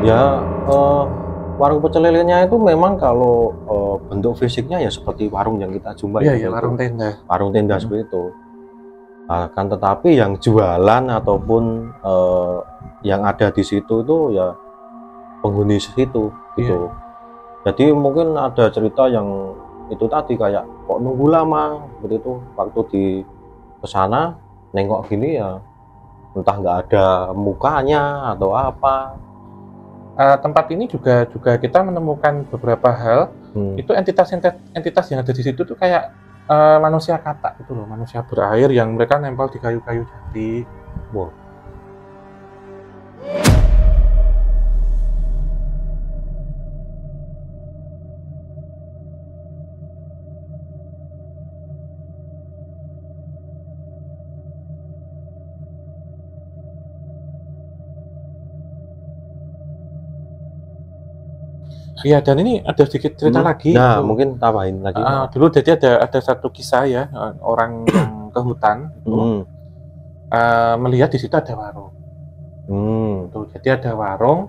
Ya, warung pecel lelenya itu memang kalau bentuk fisiknya ya seperti warung yang kita jumpai Iya, ya, iya, itu warung tenda. warung tenda Mm. seperti itu. Akan tetapi yang jualan ataupun yang ada di situ itu ya penghuni situ Iya, gitu. Jadi mungkin ada cerita yang itu tadi kayak kok nunggu lama seperti itu waktu di kesana nengok gini ya entah nggak ada mukanya atau apa. Tempat ini juga juga kita menemukan beberapa hal. Hmm. Itu entitas yang ada di situ tuh kayak manusia katak gitu loh, manusia berair yang mereka nempel di kayu-kayu jati. Wow. Iya, dan ini ada sedikit cerita lagi. Nah, Dulu, mungkin tambahin lagi. dulu jadi ada satu kisah ya, orang yang ke hutan itu Hmm. melihat di situ ada warung. Hmm. Tuh, jadi ada warung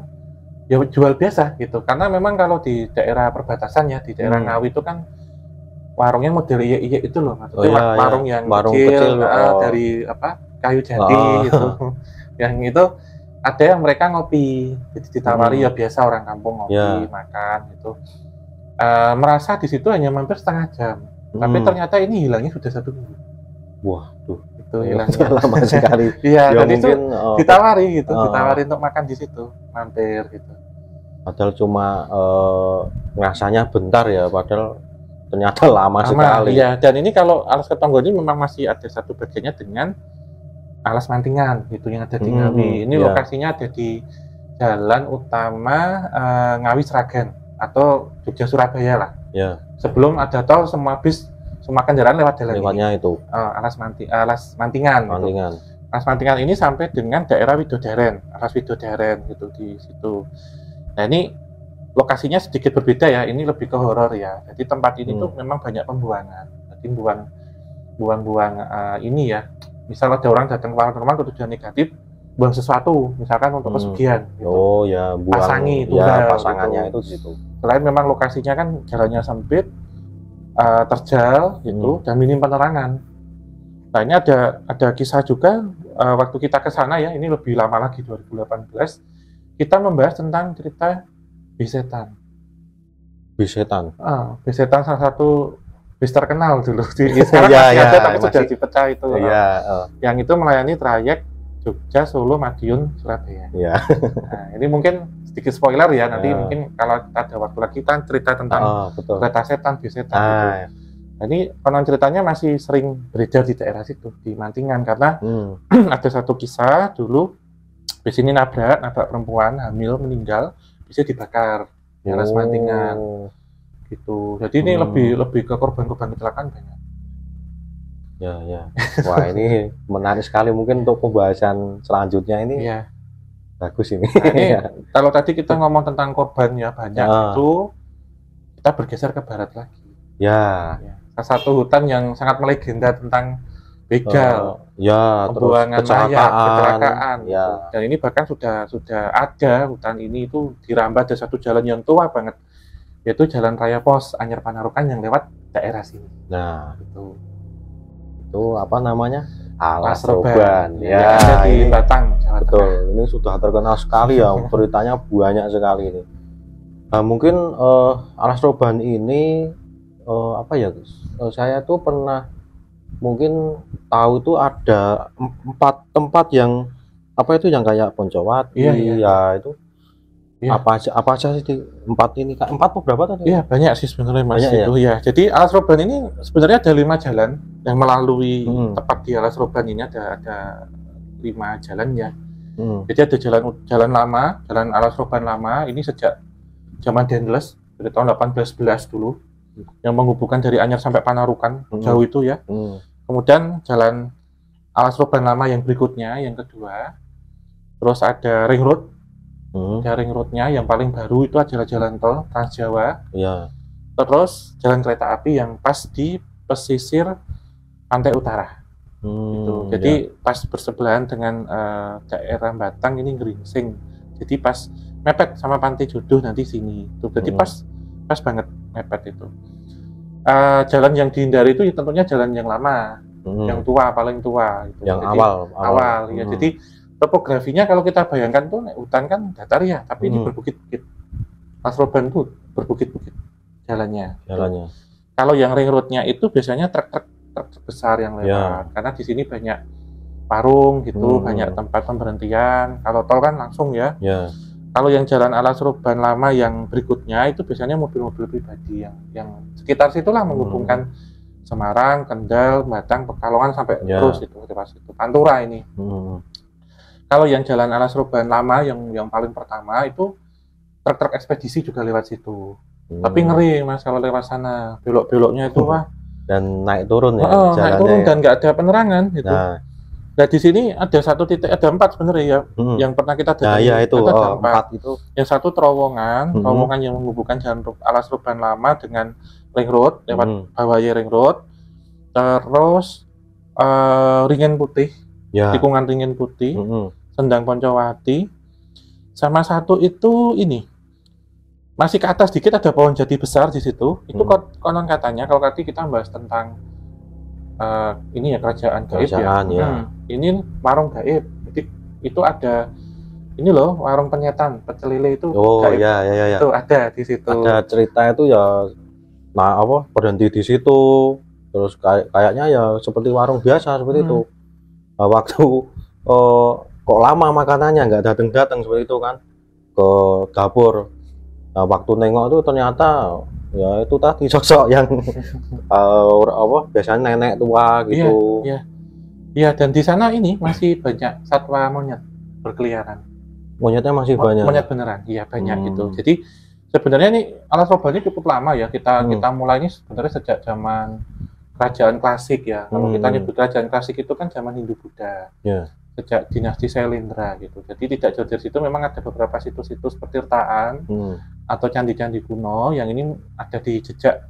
ya jual biasa gitu. Karena memang kalau di daerah perbatasan ya, di daerah Ngawi itu kan warungnya model iya itu loh, maksudnya Oh ya, ya. warung yang Warung kecil, kecil. dari apa kayu jati gitu. Yang itu ada yang mereka ngopi, jadi ditawari ya biasa orang kampung ngopi, Ya. makan gitu. Merasa di situ hanya mampir setengah jam, tapi ternyata ini hilangnya sudah 1 minggu. Wah, tuh. Itu hilangnya lama sekali. iya, Ya dan itu mungkin ditawari gitu, ditawari untuk makan di situ, mampir gitu. padahal cuma ngerasanya bentar ya, padahal ternyata lama sekali. Iya, dan ini kalau alas ketonggo ini memang masih ada satu bagiannya dengan alas mantingan gitu yang ada di Ngawi. Ini lokasinya ada di jalan utama Ngawi Sragen atau Jogja Surabaya lah. Ya. Sebelum ada tol, semua kendaraan lewat jalan Lewatnya ini. itu. Alas Mantingan. Mantingan. Gitu. Alas Mantingan ini sampai dengan daerah Widodaren, alas Widodaren gitu di situ. Nah ini lokasinya sedikit berbeda ya. Ini lebih ke horor ya. Jadi tempat ini tuh memang banyak pembuangan. Jadi buang ini ya. Misal ada orang datang ke paranormal tujuan negatif, buang sesuatu, misalkan untuk pesugihan. Gitu. Oh ya, buang. Pasangi itu ya, pasangannya gitu. Itu di situ. Selain memang lokasinya kan jalannya sempit, terjal gitu, dan minim penerangan. Nah ini ada kisah juga waktu kita ke sana ya, ini lebih lama lagi 2018, kita membahas tentang cerita Bisetan. Bisetan. Bisetan salah satu bis terkenal dulu. Sekarang masih ada tapi sudah dipecah itu. Yang itu melayani trayek Jogja, Solo, Madiun, Surabaya. Nah, ini mungkin sedikit spoiler ya, nanti mungkin kalau ada waktu lagi kita cerita tentang kereta setan, Bisetan gitu. Nah, ini konon ceritanya masih sering beredar di daerah situ, di Mantingan, karena ada satu kisah dulu bis ini nabrak perempuan hamil meninggal, bisa dibakar di alas Mantingan gitu. Jadi ini lebih ke korban-korban kecelakaan banyak. Ya. Wah, ini menarik sekali, mungkin untuk pembahasan selanjutnya ini. Iya. Bagus ini. Nah, ini kalau tadi kita ngomong tentang korban ya banyak, itu kita bergeser ke barat lagi. Ya. Salah satu hutan yang sangat melegenda tentang begal, pembuangan mayat, kecelakaan. Ya. Dan ini bahkan sudah ada hutan ini itu dirambah ada satu jalan yang tua banget, yaitu Jalan Raya Pos Anyar Panarukan yang lewat daerah sini. Nah, itu apa namanya? Alas Roban. Ya, ada di Batang, Jawa Tengah. Betul. Ini sudah terkenal sekali ya, ceritanya banyak sekali ini. Nah, mungkin Alas Roban ini apa ya? Saya tuh pernah mungkin tahu itu ada 4 tempat yang apa itu yang kayak Poncowati, ya itu. Iya. Apa aja sih di 4 ini? 4 atau berapa tadi? Iya, banyak sih sebenarnya Mas itu ya. Ya. Jadi Alas Roban ini sebenarnya ada 5 jalan yang melalui tepat di Alas Roban ini, ada 5 jalan ya. Jadi ada jalan lama, Jalan Alas Roban lama ini sejak zaman Dendles dari tahun 1811 dulu, yang menghubungkan dari Anyar sampai Panarukan, jauh itu ya. Kemudian Jalan Alas Roban lama yang berikutnya, yang kedua, terus ada Ring Road. Ring roadnya yang paling baru itu adalah jalan tol Trans Jawa. Ya. Terus jalan kereta api yang pas di pesisir pantai utara. Gitu. Jadi pas bersebelahan dengan daerah Batang ini Geringsing. Jadi pas mepet sama panti jodoh nanti sini. Tuh, jadi pas banget mepet itu. Jalan yang dihindari itu tentunya jalan yang lama, yang tua, paling tua. Gitu. Yang jadi, awal ya. Jadi topografinya kalau kita bayangkan tuh hutan kan datar ya, tapi ini berbukit-bukit. Alas Roban tuh berbukit-bukit jalannya. Kalau yang ring roadnya itu biasanya truk besar yang lewat, karena di sini banyak warung gitu, banyak tempat pemberhentian. Kalau tol kan langsung ya. Kalau yang jalan Alas Roban lama yang berikutnya itu biasanya mobil-mobil pribadi yang sekitar situlah menghubungkan Semarang, Kendal, Batang, Pekalongan sampai terus itu Pantura ini. Kalau yang jalan Alas Roban lama yang paling pertama itu truk-truk ekspedisi juga lewat situ. Tapi ngeri Mas kalau lewat sana, belok-beloknya itu wah. Dan naik turun ya. Naik turun dan nggak ada penerangan gitu. Nah di sini ada satu titik, ada 4 sebenarnya ya, yang pernah kita datangi. Iya itu, ada 4 itu. Yang satu terowongan yang menghubungkan jalan Alas Roban lama dengan ring road lewat bawahnya ring road. Terus Ringen Putih, tikungan Ringen Putih, Sendang Poncowati, sama satu itu ini masih ke atas dikit ada pohon jati besar di situ. Itu konon katanya kalau tadi kita bahas tentang ini ya kerajaan gaib ya. Ini warung gaib. Jadi itu ada ini loh warung penyetan pecel lele itu. Gaib. Ya. Itu ada di situ. Ada cerita itu ya. Nah berhenti di situ. Terus kayaknya ya seperti warung biasa seperti itu. Waktu kok lama makanannya nggak datang seperti itu kan ke dapur. Nah waktu nengok itu ternyata ya itu tadi sosok yang biasanya nenek tua gitu. Iya dan di sana ini masih banyak satwa monyet berkeliaran. Monyetnya masih banyak. Monyet beneran, iya banyak gitu. Jadi sebenarnya ini Alas Roban ini cukup lama ya kita mulai ini sebenarnya sejak zaman kerajaan klasik ya. Kalau kita nyebut kerajaan klasik itu kan zaman Hindu Buddha. Sejak dinasti Sailendra gitu. Jadi tidak jauh dari situ memang ada beberapa situs-situs pertirtaan atau candi-candi kuno yang ini ada di jejak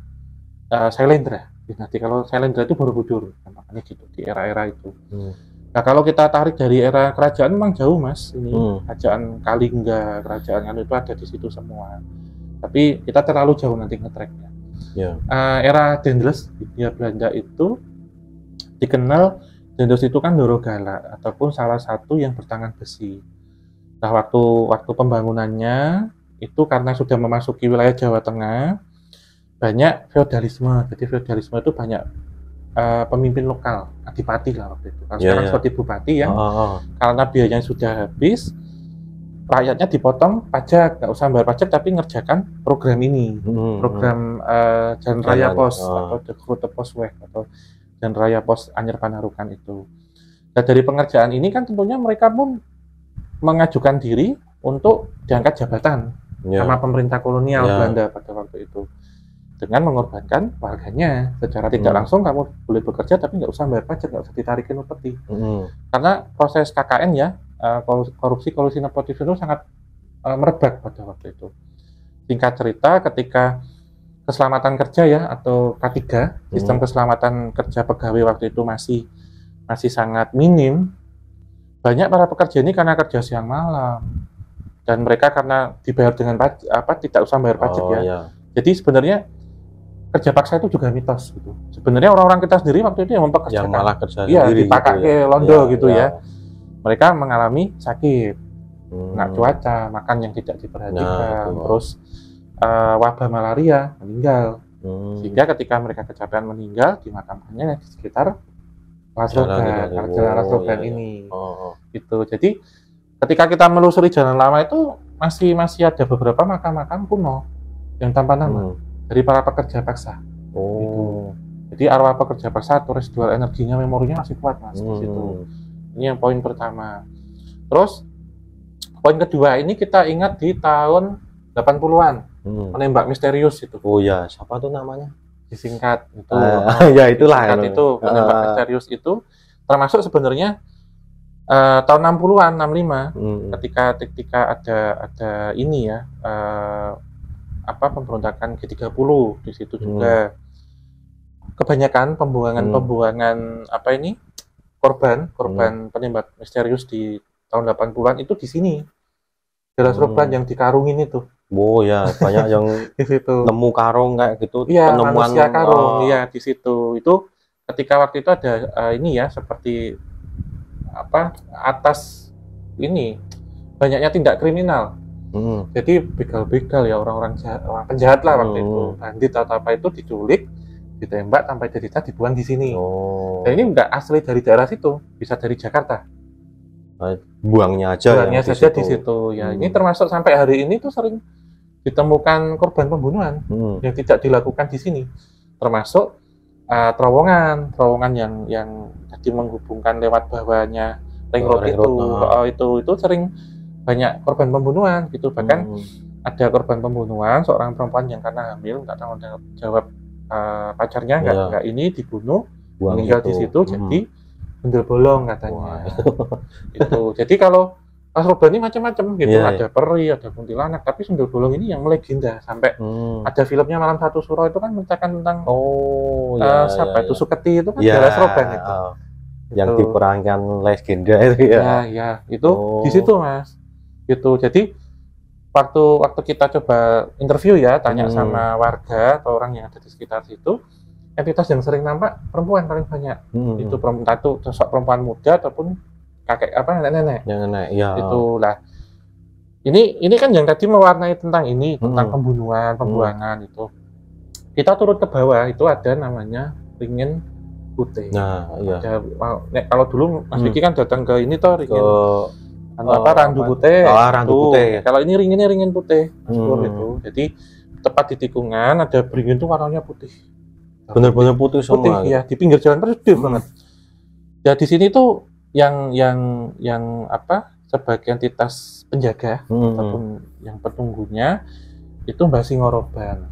Sailendra. Nanti kalau Sailendra itu Borobudur, makanya gitu di era-era itu. Nah kalau kita tarik dari era kerajaan memang jauh Mas. Ini kerajaan Kalingga, kerajaan itu ada di situ semua. Tapi kita terlalu jauh nanti nge-tracknya. Era Dendels Hindia Belanda itu dikenal Dendels itu kan Dorogala ataupun salah satu yang bertangan besi. Nah, waktu pembangunannya itu karena sudah memasuki wilayah Jawa Tengah, banyak feodalisme. Jadi feodalisme itu banyak pemimpin lokal, adipati lah waktu itu. Kalau sekarang seperti bupati ya. Karena biayanya sudah habis, rakyatnya dipotong pajak, nggak usah bayar pajak tapi ngerjakan program ini, program Jalan Raya Pos atau The Route Posweg atau dan Raya Pos Anyer Panarukan itu. Nah dari pengerjaan ini kan tentunya mereka pun mengajukan diri untuk diangkat jabatan sama pemerintah kolonial Belanda pada waktu itu dengan mengorbankan warganya secara tidak langsung. Kamu boleh bekerja tapi nggak usah bayar pajak, nggak usah ditarikin upeti. Karena proses KKN ya korupsi nepotisme itu sangat merebak pada waktu itu. Singkat cerita ketika keselamatan kerja ya atau K3 sistem keselamatan kerja pegawai waktu itu masih sangat minim. Banyak para pekerja ini karena kerja siang malam dan mereka karena dibayar dengan tidak usah bayar pajak Jadi sebenarnya kerja paksa itu juga mitos gitu. Sebenarnya orang-orang kita sendiri waktu itu yang mempekerjakan. Yang malah kerja sendiri dipakai gitu ya. Londo gitu ya. Mereka mengalami sakit, nggak cuaca, makan yang tidak diperhatikan, terus wabah malaria, meninggal. Sehingga ketika mereka kecapean meninggal, dimakamkannya di sekitar Alas Roban ini. Gitu. Jadi ketika kita melusuri jalan lama itu masih ada beberapa makam-makam kuno yang tanpa nama dari para pekerja paksa. Gitu. Jadi arwah pekerja paksa atau residual energinya, memorinya masih kuat Mas di situ. Ini yang poin pertama. Terus poin kedua ini kita ingat di tahun 80-an. Menembak misterius itu. Oh ya, siapa tuh namanya? Disingkat itu. Ya itulah. Disingkat itu menembak misterius itu termasuk sebenarnya tahun 60-an, 65 ketika ada ini ya pemberontakan G30 di situ juga. Kebanyakan pembuangan korban penembak misterius di tahun 80-an itu di sini. Darah Sroban yang dikarungin itu. Oh ya, banyak yang di situ. Nemu karung kayak gitu. Iya, manusia karung. Iya, di situ. Itu ketika waktu itu ada ini ya, seperti apa, atas ini banyaknya tindak kriminal. Jadi begal-begal ya, orang penjahat lah waktu itu, bandit atau apa itu diculik, ditembak sampai derita, dibuang di sini. Dan ini enggak asli dari daerah situ, bisa dari Jakarta. Buangnya saja di situ. Ya, ini termasuk sampai hari ini tuh sering ditemukan korban pembunuhan yang tidak dilakukan di sini. Termasuk terowongan yang tadi menghubungkan lewat bawahnya ring road itu sering banyak korban pembunuhan gitu. Bahkan ada korban pembunuhan seorang perempuan yang karena hamil nggak tanggung jawab pacarnya nggak ini dibunuh, meninggal di situ. Jadi bendel bolong katanya. Itu. Jadi kalau Mas Sroban ini macam-macam gitu, ada peri, ada kuntilanak, tapi sundel bolong ini yang melegenda sampai ada filmnya Malam Satu Suro itu kan menceritakan tentang siapa itu Suketi itu kan Darah Sroban itu. Yang diperankan legenda itu ya. Ya, itu di situ Mas. Gitu. Jadi waktu kita coba interview ya, tanya sama warga atau orang yang ada di sekitar situ, entitas yang sering nampak perempuan paling banyak. Itu sosok perempuan muda ataupun kakek nenek. Ya. Itulah. Ini kan yang tadi mewarnai tentang ini, tentang pembuangan itu. Kita turun ke bawah itu ada namanya ringin putih. Nah, iya. Kalau dulu Mas Vicky kan datang ke ini toh ringin randu putih. Randu putih. Kalau ini ringinnya ringin putih, itu. Jadi tepat di tikungan ada beringin itu warnanya putih. Benar-benar putih semua. Ya, di pinggir jalan persis banget. Ya di sini tuh yang apa sebagai entitas penjaga ataupun yang petunggunya itu Mbah Singoroban.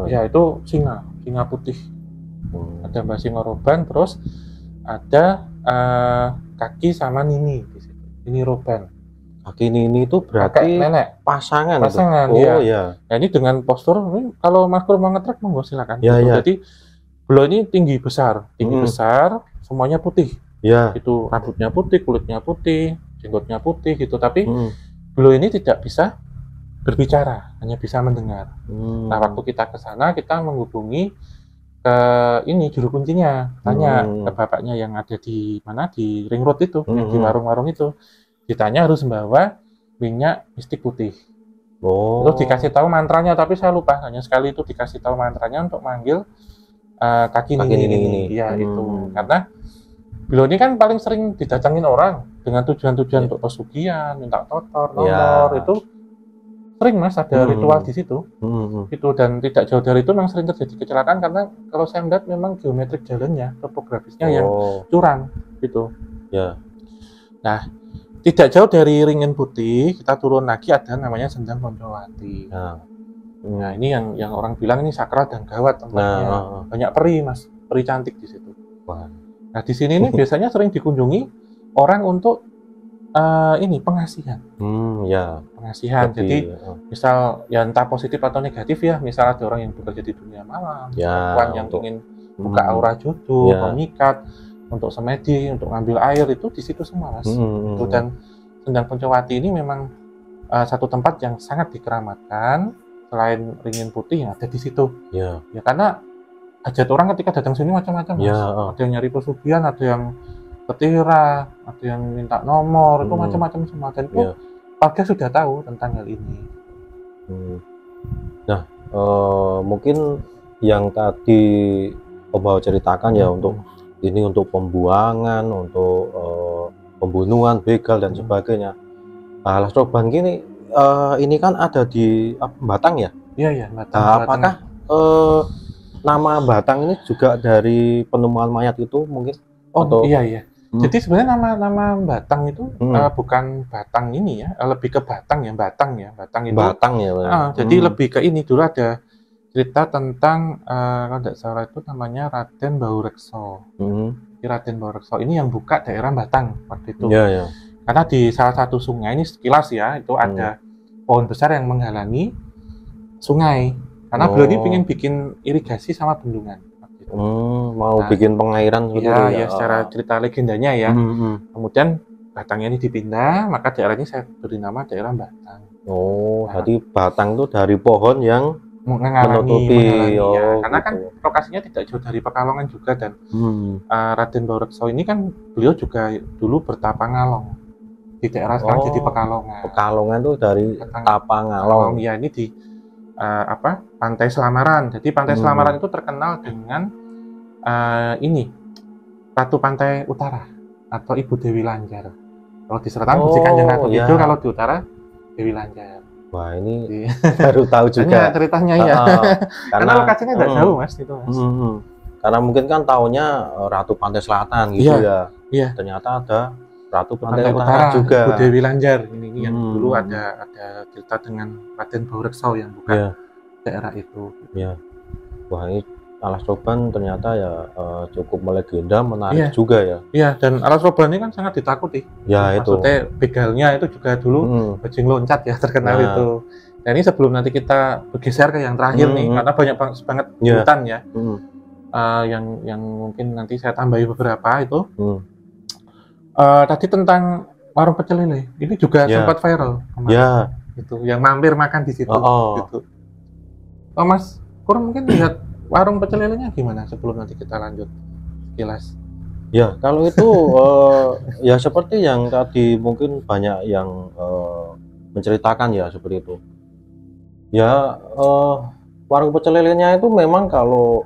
Ya itu singa putih. Ada Mbah Singoroban, terus ada Kaki sama Nini di situ. Nini Roban. Kaki Nini itu berarti nenek pasangan ya. Nah, ini dengan postur ini kalau Mas Pur mau nge-track monggo silakan. Ya. Jadi beliau ini tinggi besar, semuanya putih. Ya. Itu rambutnya putih, kulitnya putih, jenggotnya putih gitu. Tapi beliau ini tidak bisa berbicara, hanya bisa mendengar. Nah, waktu kita ke sana kita menghubungi ke ini juru kuncinya, tanya ke bapaknya yang ada di mana di ring road itu, yang di warung-warung itu. Ditanya harus membawa minyak mistik putih. Terus dikasih tahu mantranya, tapi saya lupa, hanya sekali itu dikasih tahu mantranya untuk manggil Kaki Nini. Ya itu karena beliau ini kan paling sering didatangin orang dengan tujuan-tujuan untuk pesugihan, minta nomor itu sering Mas ada ritual di situ. Itu dan tidak jauh dari itu memang sering terjadi kecelakaan karena kalau saya melihat memang geometrik jalannya, topografisnya yang curam gitu. Ya. Nah, tidak jauh dari ringin putih kita turun lagi ada namanya Sendang Poncowati. Nah, ini yang orang bilang ini sakral dan gawat tempatnya. Banyak peri Mas, peri cantik di situ. Nah, di sini ini biasanya sering dikunjungi orang untuk ini pengasihan. Pengasihan. Jadi misal ya entah positif atau negatif ya, misal ada orang yang bekerja di dunia malam, perempuan yang ingin buka aura jodoh, mengikat, untuk semedi, untuk ngambil air itu di situ semua Mas. Itu dan Sendang Poncowati ini memang satu tempat yang sangat dikeramatkan selain ringin putih yang ada di situ. Ya karena hajat orang ketika datang sini macam-macam Mas. Ada yang nyari pesugihan, ada yang ketira, ada yang minta nomor, itu macam-macam semua. Dan itu warga sudah tahu tentang hal ini. Nah, mungkin yang tadi Om ceritakan ya untuk ini untuk pembuangan, untuk pembunuhan, begal dan sebagainya. Nah, Sroban gini, ini kan ada di Batang ya? Iya, Batang. Apakah nama Batang ini juga dari penemuan mayat itu mungkin? Iya. Jadi sebenarnya nama Batang itu bukan Batang ini ya, lebih ke Batang ya. Batang itu. Batang ya. Jadi lebih ke ini dulu ada cerita tentang kalau tidak salah itu namanya Raden Baurekso. Raden Baurekso ini yang buka daerah Batang waktu itu. Iya. Karena di salah satu sungai ini sekilas ya itu ada pohon besar yang menghalangi sungai. Karena beliau ini ingin bikin irigasi sama bendungan. Mau bikin pengairan secara cerita legendanya ya. Kemudian Batangnya ini dipindah, maka daerah ini saya beri nama daerah Batang. Oh, jadi Batang itu dari pohon yang menghalangi oh, ya. Karena gitu. Kan lokasinya tidak jauh dari Pekalongan juga, dan Raden Baurekso ini kan beliau juga dulu bertapangalong di daerah sekarang jadi Pekalongan. Pekalongan itu dari Tapangalong. Ya, ini di Pantai Selamaran. Jadi Pantai Selamaran itu terkenal dengan ini Ratu Pantai Utara atau Ibu Dewi Lanjar. Kalau di selatan Gusti Kanjeng Ratu Kidul, kalau di utara Dewi Lanjar. Wah, ini baru tahu juga ceritanya ya. Karena lokasinya nggak jauh Mas itu Mas. Karena mungkin kan taunya Ratu Pantai Selatan gitu ya. Iya. Ternyata ada Ratu Pantai Utara juga. Ibu Dewi Lanjar ini yang dulu ada cerita dengan Raden Baurekso yang bukan daerah itu. Iya. Wah, ini Alas Roban ternyata ya cukup melegenda, menarik juga ya. Iya, dan Alas Roban ini kan sangat ditakuti. Ya, maksudnya begalnya itu juga dulu bajing loncat ya, terkenal itu. Dan ini sebelum nanti kita bergeser ke yang terakhir nih, karena banyak banget hutan ya. Yang mungkin nanti saya tambahi beberapa itu. Tadi tentang warung pecel lele, ini juga sempat viral kemarin. Itu yang mampir makan di situ. Gitu. Mas Kur mungkin lihat warung pecel lelenya gimana sebelum nanti kita lanjut kilas? Ya, kalau itu ya seperti yang tadi mungkin banyak yang menceritakan ya seperti itu. Ya, warung pecel lelenya itu memang kalau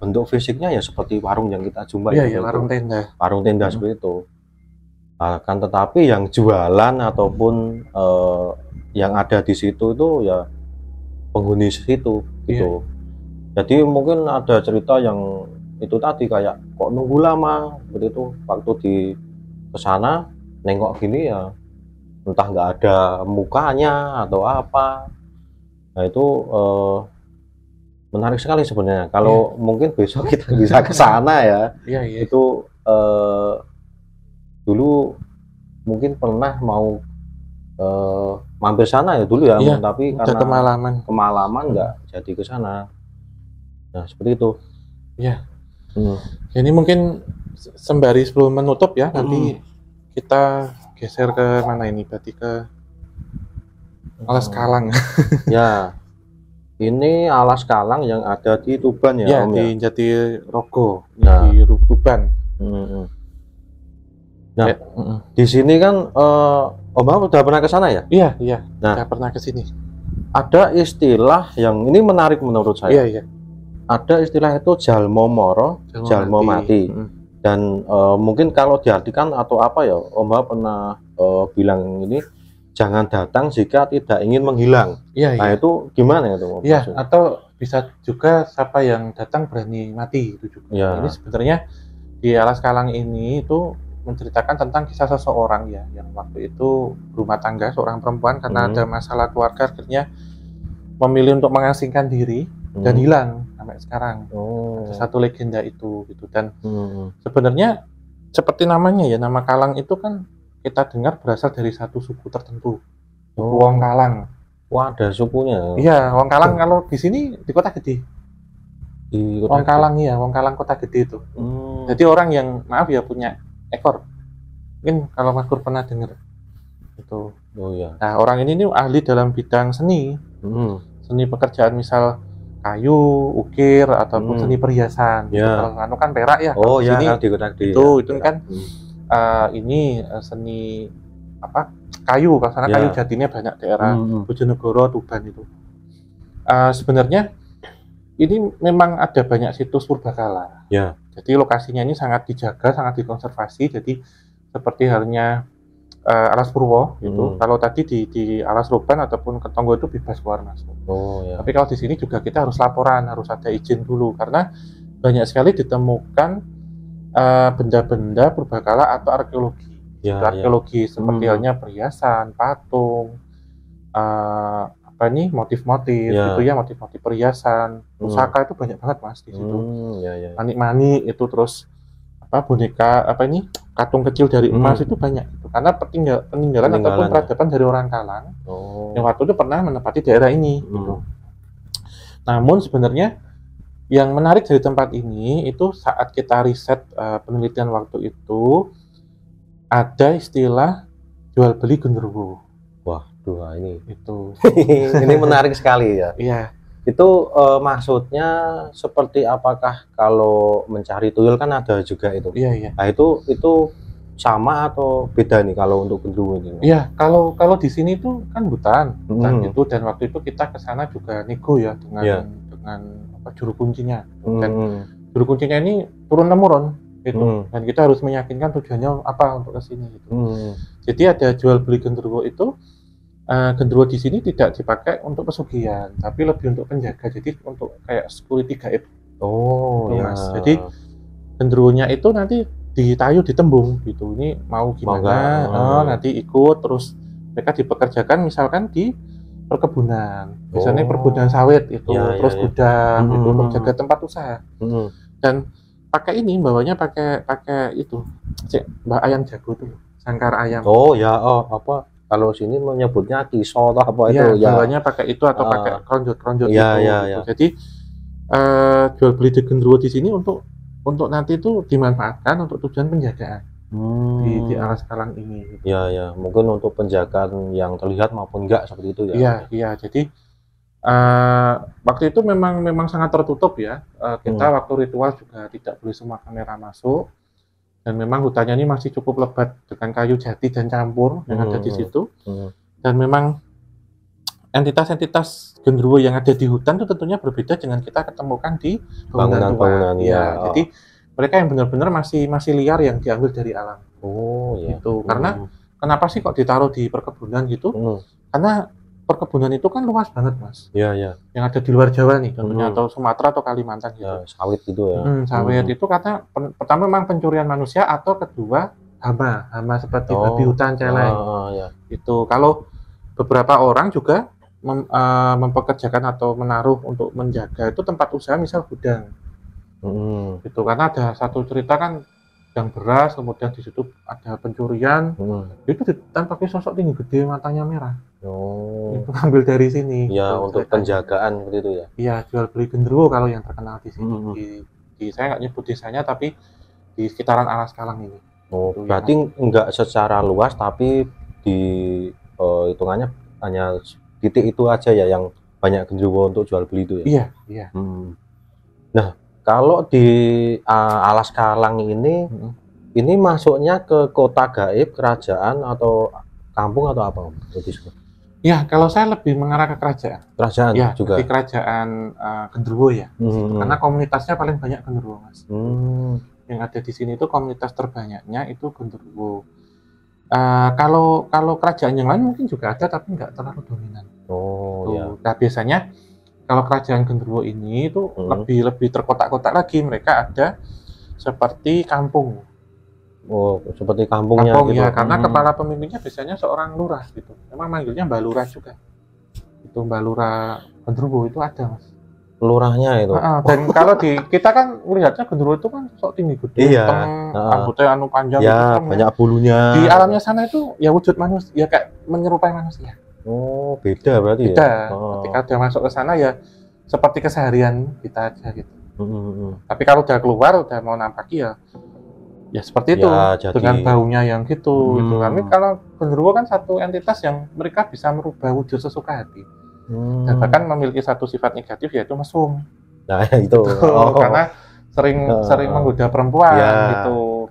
bentuk fisiknya ya seperti warung yang kita jumpai. Iya, warung tenda. Warung tenda seperti itu. Kan tetapi yang jualan ataupun yang ada di situ itu ya penghuni situ gitu. Jadi mungkin ada cerita yang itu tadi kayak kok nunggu lama seperti itu, waktu di kesana nengok gini ya entah nggak ada mukanya atau apa. Nah itu menarik sekali sebenarnya. Kalau mungkin besok kita bisa ke sana ya. Itu dulu mungkin pernah mau mampir sana ya dulu ya, tapi karena kemalaman nggak jadi ke sana. Nah, seperti itu. Iya. Ini mungkin sembari sebelum menutup ya, nanti kita geser ke mana ini? Berarti ke Alas Kalang. Ya. Ini Alas Kalang yang ada di Tuban ya, Om, di Jatirogo, di Tuban. Nah, di sini kan Om udah pernah ke sana ya? Iya. Nah, udah pernah ke sini. Ada istilah yang ini menarik menurut saya. Iya. Ada istilah itu jalmo moro, jalmo mati. Dan mungkin kalau diartikan atau apa ya, Om pernah bilang ini jangan datang jika tidak ingin menghilang. Nah itu gimana itu Om? Iya, atau bisa juga siapa yang datang berani mati itu juga. Ini sebenarnya di Alas Kalang ini itu menceritakan tentang kisah seseorang ya yang waktu itu berumah tangga, seorang perempuan karena ada masalah keluarga akhirnya memilih untuk mengasingkan diri dan hilang sampai sekarang. Ada satu legenda itu gitu, dan sebenarnya seperti namanya ya, nama Kalang itu kan kita dengar berasal dari satu suku tertentu, suku Wong Kalang. Wah, ada sukunya. Iya, Wong Kalang kalau di sini di Kota Gede. Wong Kalang ya, Wong Kalang Kota Gede itu. Jadi orang yang maaf ya punya ekor. Mungkin kalau Mas Kur pernah dengar itu. Nah, orang ini ahli dalam bidang seni. Seni pekerjaan misal kayu, ukir ataupun seni perhiasan. Kalau anu kan perak ya. Sini itu kan ini seni kayu. Kalau sana kayu jatinya banyak daerah Bojonegoro, Tuban itu. Sebenarnya ini memang ada banyak situs purbakala. Jadi lokasinya ini sangat dijaga, sangat dikonservasi. Jadi seperti halnya Alas Purwo gitu. Kalau tadi di Alas Roban ataupun Ketonggo itu bebas keluar masuk. Tapi kalau di sini juga kita harus laporan, harus ada izin dulu karena banyak sekali ditemukan benda-benda purbakala atau arkeologi. Arkeologi seperti halnya perhiasan, patung, motif-motif gitu ya, motif-motif perhiasan, pusaka itu banyak banget Mas di situ. Manik-manik itu, terus boneka katung kecil dari emas itu banyak itu karena peninggalan ataupun peradaban dari orang Kalang yang waktu itu pernah menempati daerah ini gitu. Namun sebenarnya yang menarik dari tempat ini itu saat kita riset penelitian waktu itu ada istilah jual beli genderuwo. Waduh, ini itu ini menarik sekali ya. Iya. Itu maksudnya seperti apakah kalau mencari tuyul kan ada juga itu. Iya, iya. Nah, itu sama atau beda nih kalau untuk genderuwo ini? Iya, kalau di sini tuh kan hutan gitu, dan waktu itu kita ke sana juga nego ya dengan apa juru kuncinya. Dan juru kuncinya ini turun temurun gitu. Dan kita harus meyakinkan tujuannya apa untuk ke sini gitu. Jadi ada jual beli genderuwo itu. Genderuwo di sini tidak dipakai untuk pesugihan, tapi lebih untuk penjaga. Jadi untuk kayak security gaib. Oh, ya. Mas. Jadi genderuwonya itu nanti ditayu, ditembung gitu. Ini mau gimana? Nanti ikut, terus mereka dipekerjakan misalkan di perkebunan. Misalnya perkebunan sawit itu, terus gudang itu untuk jaga tempat usaha. Dan pakai ini bawanya pakai itu, Mbak ayam jago tuh, sangkar ayam. Oh ya, apa? Kalau sini menyebutnya kiso atau apa itu ya. Bawahnya pakai itu atau pakai kronjot gitu. Jadi jual beli genderuwo di sini untuk nanti itu dimanfaatkan untuk tujuan penjagaan di Alas Kalang ini. Iya. Mungkin untuk penjagaan yang terlihat maupun enggak seperti itu ya. Iya. Jadi waktu itu memang sangat tertutup ya. Kita waktu ritual juga tidak boleh semua kamera masuk. Dan memang hutannya ini masih cukup lebat dengan kayu jati dan campur yang ada di situ. Dan memang entitas-entitas genderuwo yang ada di hutan itu tentunya berbeda dengan kita ketemukan di bangunan. Ya. Jadi mereka yang benar-benar masih liar yang diambil dari alam. Oh ya. Itu karena kenapa sih kok ditaruh di perkebunan gitu? Karena perkebunan itu kan luas banget, Mas. Iya. Yang ada di luar Jawa nih, contohnya atau Sumatera atau Kalimantan gitu. Ya, sawit gitu ya. Sawit itu karena pertama memang pencurian manusia atau kedua hama seperti babi hutan, celeng. Itu kalau beberapa orang juga mempekerjakan atau menaruh untuk menjaga itu tempat usaha misal gudang. Itu karena ada satu cerita kan yang beras, kemudian di situ ada pencurian. Itu pakai sosok tinggi gede, matanya merah. Itu ambil dari sini. Ya, untuk penjagaan seperti itu ya. Iya, jual beli genderuwo kalau yang terkenal di sini. Di saya nggak nyebut desanya, tapi di sekitaran Alas Kalang ini. Berarti nggak secara luas, tapi di hitungannya hanya titik itu aja ya yang banyak genderuwo untuk jual beli itu ya. Iya. Nah, kalau di Alas Kalang ini masuknya ke kota gaib, kerajaan atau kampung atau apa? Ya, kalau saya lebih mengarah ke kerajaan. Kerajaan ya, juga. Di kerajaan genderuwo ya. Karena komunitasnya paling banyak genderuwo, Mas. Yang ada di sini itu komunitas terbanyaknya itu genderuwo. Kalau kerajaan yang lain mungkin juga ada, tapi nggak terlalu dominan. Nah, biasanya kalau kerajaan genderuwo ini itu lebih terkotak-kotak lagi. Mereka ada seperti kampung. Seperti kampungnya gitu. Ya, karena kepala pemimpinnya biasanya seorang lurah gitu. Memang manggilnya Mbak Lurah juga. Itu Mbak Lurah genderuwo itu ada, Mas. Lurahnya itu. Dan kalau kita kan melihatnya genderuwo itu kan sok tinggi gede, rambutnya panjang gitu, banyak bulunya. Di alamnya sana itu ya wujud manusia, ya kayak menyerupai manusia. Beda berarti ya. Ketika dia masuk ke sana ya seperti keseharian kita aja gitu. Tapi kalau udah keluar, udah mau nampaki ya seperti itu, dengan baunya yang gitu. Tapi kalau genderuwo kan satu entitas yang mereka bisa merubah wujud sesuka hati. Dan bahkan memiliki satu sifat negatif yaitu mesum. Nah itu. Karena sering menggoda perempuan gitu.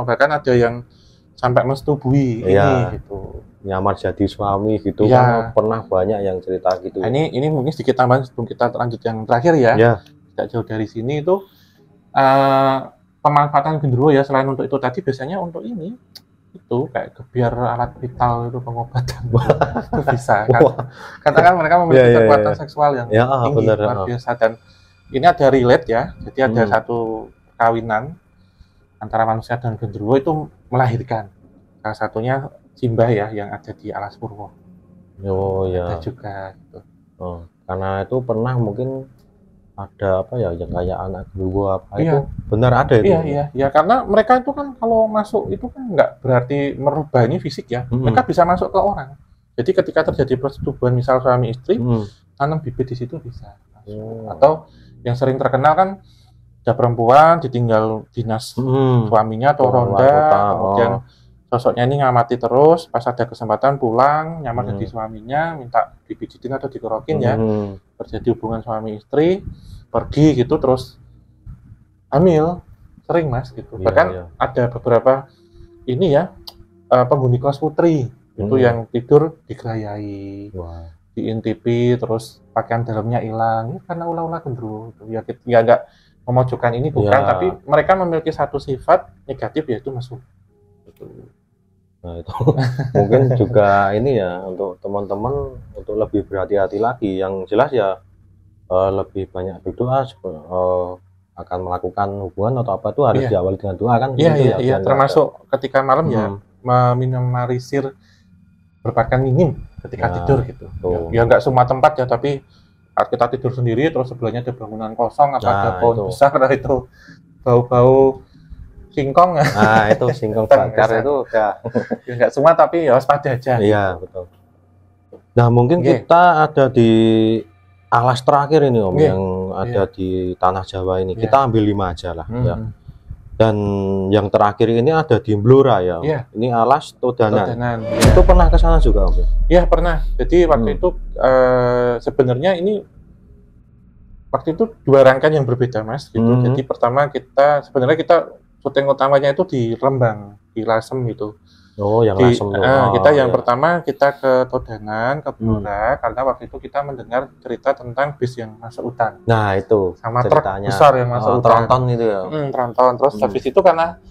Bahkan ada yang sampai mensetubui ini gitu. Nyamar jadi suami gitu kan pernah banyak yang cerita gitu. Nah, ini mungkin sedikit tambahan sebelum kita lanjut yang terakhir ya. Tidak jauh dari sini itu pemanfaatan genderuwo ya, selain untuk itu tadi biasanya untuk ini itu kayak gebiar alat vital itu pengobatan. Itu bisa kan. Katakan mereka memiliki kekuatan seksual yang tinggi, luar biasa. Dan ini ada relate ya. Jadi ada satu perkawinan antara manusia dan genderuwo itu melahirkan. Salah satunya Simbah ya yang ada di Alas Purwo. Ada juga gitu. Karena itu pernah mungkin ada apa ya yang kayak anak genderuwo apa itu benar ada itu. Iya, karena mereka itu kan kalau masuk itu kan nggak berarti merubah ini fisik ya. Mereka bisa masuk ke orang. Jadi ketika terjadi persetubuhan misal suami istri, tanam bibit di situ bisa. Atau yang sering terkenal kan perempuan ditinggal dinas suaminya atau ronda, kemudian sosoknya ini ngamati terus, pas ada kesempatan pulang, nyamar jadi suaminya, minta dipijitin atau dikerokin ya, terjadi hubungan suami istri, pergi gitu, terus hamil, sering Mas gitu. Bahkan ada beberapa ini ya, penghuni kos putri, itu yang tidur digerayai, diintipi, terus pakaian dalamnya hilang, karena ulah-ulah gendruwo. Ya nggak memojokkan ini bukan, tapi mereka memiliki satu sifat negatif yaitu mesum. Nah itu mungkin juga ini ya untuk teman-teman untuk lebih berhati-hati lagi. Yang jelas ya lebih banyak berdoa akan melakukan hubungan atau apa itu harus diawali dengan doa kan? Iya. Termasuk ketika malam ya meminimalisir berpakaian minim ketika tidur gitu. Ya nggak semua tempat ya, tapi kita tidur sendiri terus sebelahnya ada bangunan kosong ada pohon besar, itu bau-bau singkong. Nah itu singkong bakar itu nggak semua, tapi ya waspada aja. Iya betul. Nah mungkin kita ada di alas terakhir ini Om, yang ada di tanah Jawa ini. Kita ambil 5 aja lah ya. Dan yang terakhir ini ada di Blora ya. Ini alas Todanan. Itu pernah ke sana juga Om? Iya pernah. Jadi waktu itu sebenarnya ini waktu itu 2 rangkaian yang berbeda Mas. Gitu. Jadi pertama sebenarnya kita syuting utamanya itu di Rembang, di Lasem gitu. Oh, yang Lasem. Kita yang pertama kita ke Todanan, ke Blora, karena waktu itu kita mendengar cerita tentang bis yang masuk hutan. Nah, itu sama truk besar yang masuk hutan. Tronton itu ya. Tronton. Terus habis itu karena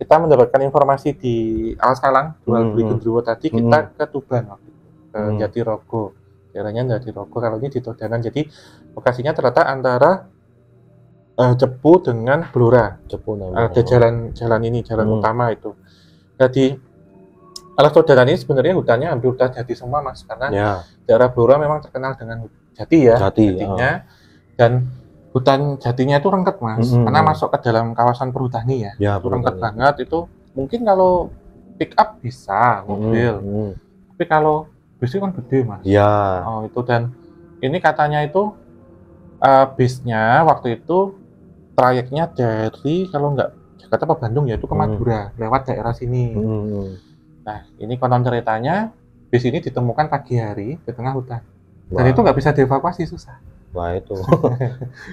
kita mendapatkan informasi di Alas Kalang, jual beli gendruwo tadi, kita ke Tuban waktu itu, ke Jatirogo. Daerahnya Jatirogo, kalau ini di Todanan. Jadi lokasinya terletak antara Cepu dengan Blora. Ada jalan ini, jalan utama itu. Jadi alas Todanan ini sebenarnya hutannya hampir hutan jati semua Mas, karena daerah Blora memang terkenal dengan jati ya, jatinya. Dan hutan jatinya itu rengket Mas, karena masuk ke dalam kawasan perhutani ya. Itu rengket banget. Itu mungkin kalau pick up bisa mobil, tapi kalau bis kan gede Mas. Itu, dan ini katanya itu bisnya waktu itu trayeknya dari kalau nggak Jakarta apa Bandung ya, itu ke Madura lewat daerah sini. Nah ini konon ceritanya bis ini ditemukan pagi hari di tengah hutan. Dan itu nggak bisa dievakuasi, susah. Wah itu.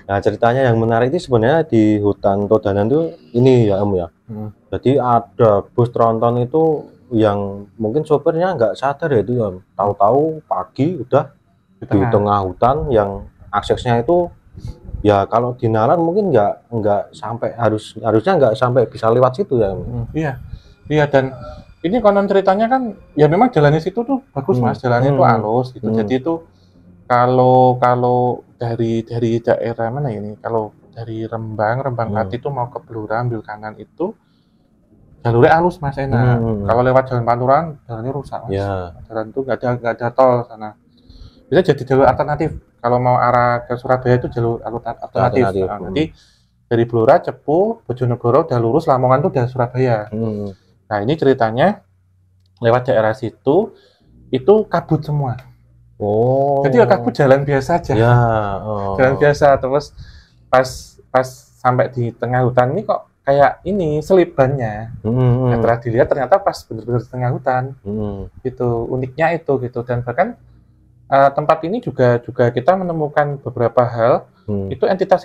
Nah ceritanya yang menarik itu sebenarnya di hutan Todanan itu ini ya Om ya. Jadi ada bus tronton itu yang mungkin sopirnya nggak sadar ya itu ya. Tahu-tahu pagi udah di tengah hutan yang aksesnya itu ya kalau di Nalan mungkin nggak sampai harusnya nggak sampai bisa lewat situ ya. Iya dan ini konon ceritanya kan ya memang jalannya situ tuh bagus Mas, jalannya tuh halus gitu. Jadi itu kalau dari daerah mana ini, kalau dari Rembang Pati itu mau ke Blora ambil kanan itu jalurnya halus Mas, enak. Kalau lewat jalan Panturan jalannya rusak Mas. Jalan itu nggak ada tol sana. Bisa jadi jalur alternatif. Kalau mau arah ke Surabaya itu jalur alternatif. Nanti dari Blora, Cepu, Bojonegoro udah lurus, Lamongan tuh udah Surabaya. Nah ini ceritanya lewat daerah situ itu kabut semua. Jadi ya kabut jalan biasa aja. Jalan biasa. Terus pas sampai di tengah hutan ini kok kayak ini selibannya. Setelah dilihat ternyata pas benar-benar di tengah hutan. Itu uniknya itu gitu. Dan bahkan tempat ini juga kita menemukan beberapa hal. Itu entitas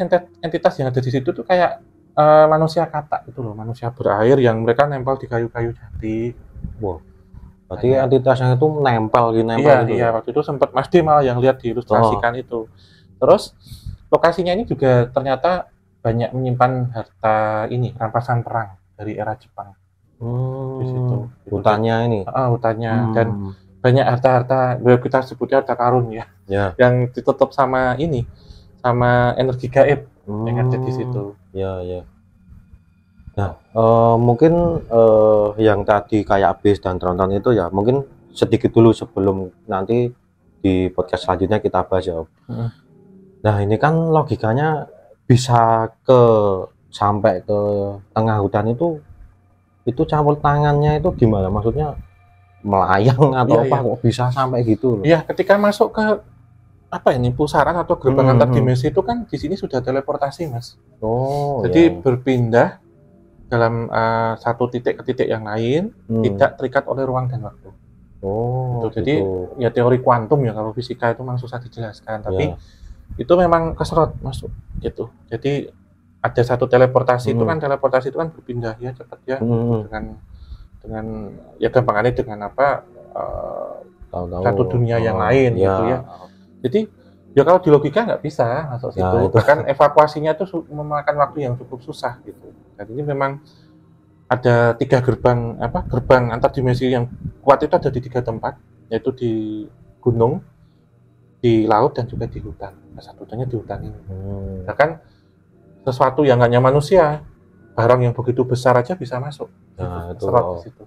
yang ada di situ tuh kayak manusia katak itu loh, manusia berair yang mereka nempel di kayu-kayu jati. Berarti entitas yang itu nempel gitu. Iya, waktu itu sempat Mas D malah yang lihat diilustrasikan itu. Terus lokasinya ini juga ternyata banyak menyimpan harta ini, rampasan perang dari era Jepang. Di situ. Hutannya ini. Hutannya dan banyak harta-harta, kita sebutnya harta karun ya. Yang ditutup sama energi gaib yang ada di situ. Nah, mungkin yang tadi kayak bis dan tronton itu ya mungkin sedikit dulu sebelum nanti di podcast selanjutnya kita bahas ya Om. Nah ini kan logikanya bisa sampai ke tengah hutan itu campur tangannya itu gimana? Maksudnya melayang atau apa kok bisa sampai gitu loh? Iya, ketika masuk ke apa ini pusaran atau gerbang antar dimensi itu kan di sini sudah teleportasi, Mas. Jadi berpindah dalam satu titik ke titik yang lain, tidak terikat oleh ruang dan waktu. Jadi ya teori kuantum ya, kalau fisika itu memang susah dijelaskan, tapi itu memang keserot masuk gitu. Jadi ada satu teleportasi itu kan berpindah ya cepat ya, dengan ya gampangannya dengan apa satu dunia yang lain gitu ya. Jadi ya kalau di logika nggak bisa masuk situ, bahkan evakuasinya itu memakan waktu yang cukup susah gitu. Dan ini memang ada 3 gerbang antar dimensi yang kuat itu ada di 3 tempat, yaitu di gunung, di laut, dan juga di hutan. Nah, satunya di hutan ini. Bahkan sesuatu yang hanya manusia, barang yang begitu besar aja bisa masuk. Nah, itu di situ.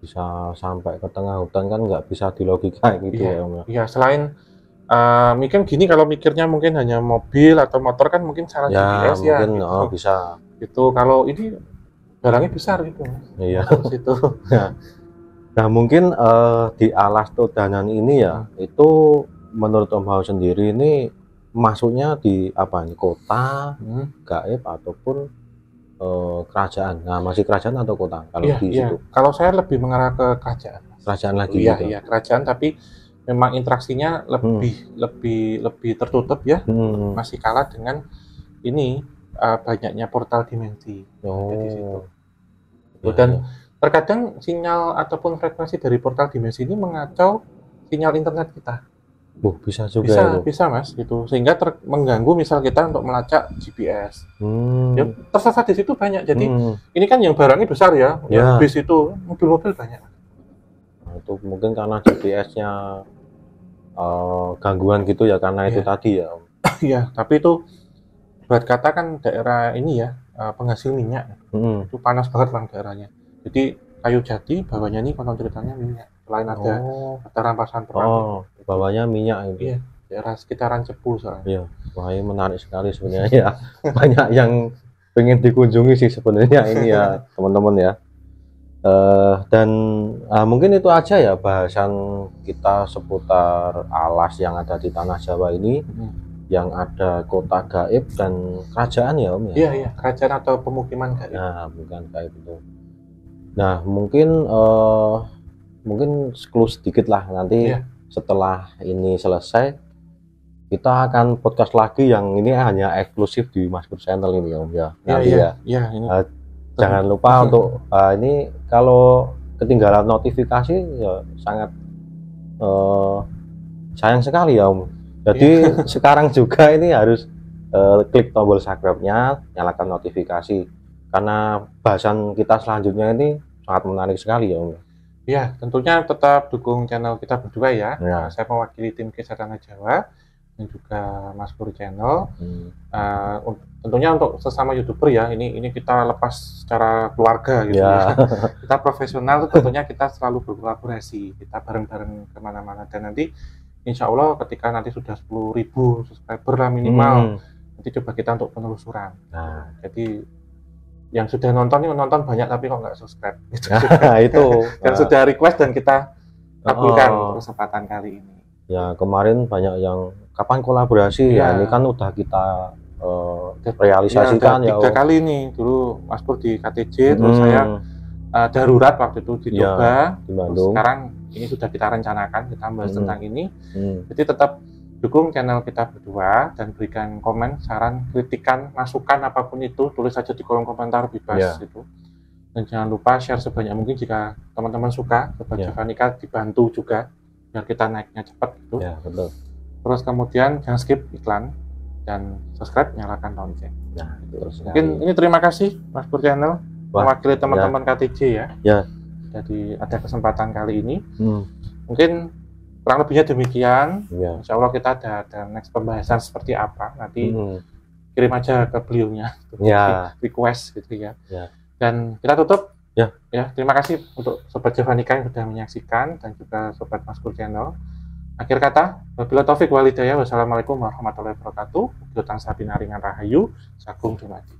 Bisa sampai ke tengah hutan kan nggak bisa di logika gitu ya, Om. Iya, selain mungkin gini, kalau mikirnya mungkin hanya mobil atau motor kan mungkin salah GPS ya. Mungkin gitu. Bisa. Gitu. Kalau ini barangnya besar gitu. Iya. Situ. Nah, mungkin di alas Todanan ini ya, itu menurut Om Hao sendiri ini masuknya di apa nih, kota, gaib ataupun kerajaan? Nah, masih kerajaan atau kota kalau di situ? Kalau saya lebih mengarah ke kerajaan. Kerajaan lagi. Iya, kerajaan, tapi memang interaksinya lebih tertutup ya. Masih kalah dengan ini banyaknya portal dimensi. Di situ. Dan terkadang sinyal ataupun frekuensi dari portal dimensi ini mengacau sinyal internet kita. Bisa juga. Bisa Mas, gitu. Sehingga mengganggu misal kita untuk melacak GPS. Ya, tersesat di situ banyak. Jadi ini kan yang barangnya besar ya. Bis itu mobil-mobil banyak. Nah, itu mungkin karena GPS-nya gangguan gitu ya, karena itu tadi ya. Iya, tapi itu buat kata kan daerah ini ya, penghasil minyak. Itu panas banget bang daerahnya. Jadi kayu jati, bawahnya ini konon ceritanya minyak. Selain ada rampasan perang. Bawahnya minyak itu. Iya, daerah sekitaran Cepu soalnya. Iya, wah ini menarik sekali sebenarnya ya. Banyak yang pengen dikunjungi sih sebenarnya ini ya teman-teman ya. Dan mungkin itu aja ya bahasan kita seputar alas yang ada di tanah Jawa ini. Yang ada kota gaib dan kerajaan ya Om ya? Iya, kerajaan atau pemukiman gaib. Nah, bukan gaib itu. Nah, mungkin clue sedikit lah nanti setelah ini selesai, kita akan podcast lagi yang ini hanya eksklusif di Mas Pur Channel ini Om ya. Nanti ini. Jangan lupa untuk ini kalau ketinggalan notifikasi ya sangat sayang sekali ya Om. Jadi sekarang juga ini harus klik tombol subscribe-nya, nyalakan notifikasi karena bahasan kita selanjutnya ini sangat menarik sekali ya Om. Ya, tentunya tetap dukung channel kita berdua ya. Saya mewakili tim Kisah Tanah Jawa dan juga Mas Pur Channel. Tentunya untuk sesama YouTuber ya, ini kita lepas secara keluarga gitu ya. Kita profesional, tentunya kita selalu berkolaborasi, kita bareng-bareng kemana-mana, dan nanti Insya Allah ketika nanti sudah 10.000 subscriber lah minimal, nanti coba kita untuk penelusuran. Nah, jadi yang sudah nonton banyak tapi kok nggak subscribe. Itu yang sudah request dan kita kabulkan kesempatan kali ini. Ya kemarin banyak yang kapan kolaborasi ya, ini kan udah kita realisasikan ya. 3 kali nih, dulu Mas Pur di KTJ, terus saya darurat waktu itu di Toba, di Bandung. Sekarang ini sudah kita rencanakan, kita bahas tentang ini. Jadi tetap dukung channel kita berdua dan berikan komen, saran, kritikan, masukan apapun itu, tulis saja di kolom komentar bebas gitu. Dan jangan lupa share sebanyak mungkin jika teman-teman suka. Sobat Javanika dibantu juga biar kita naiknya cepat gitu. Ya, betul. Terus kemudian jangan skip iklan dan subscribe, nyalakan lonceng. Nah, terus mungkin ini terima kasih Mas Pur Channel mewakili teman-teman KTJ ya. Jadi ada kesempatan kali ini. Mungkin kurang lebihnya demikian. Insya Allah kita ada next pembahasan seperti apa nanti kirim aja ke beliaunya request gitu ya. Dan kita tutup ya. Terima kasih untuk Sobat Javanika yang sudah menyaksikan dan juga Sobat Mas Pur Channel. Akhir kata, wabillahi taufik wal hidayah. Wassalamualaikum warahmatullahi wabarakatuh. Saking Dumadi.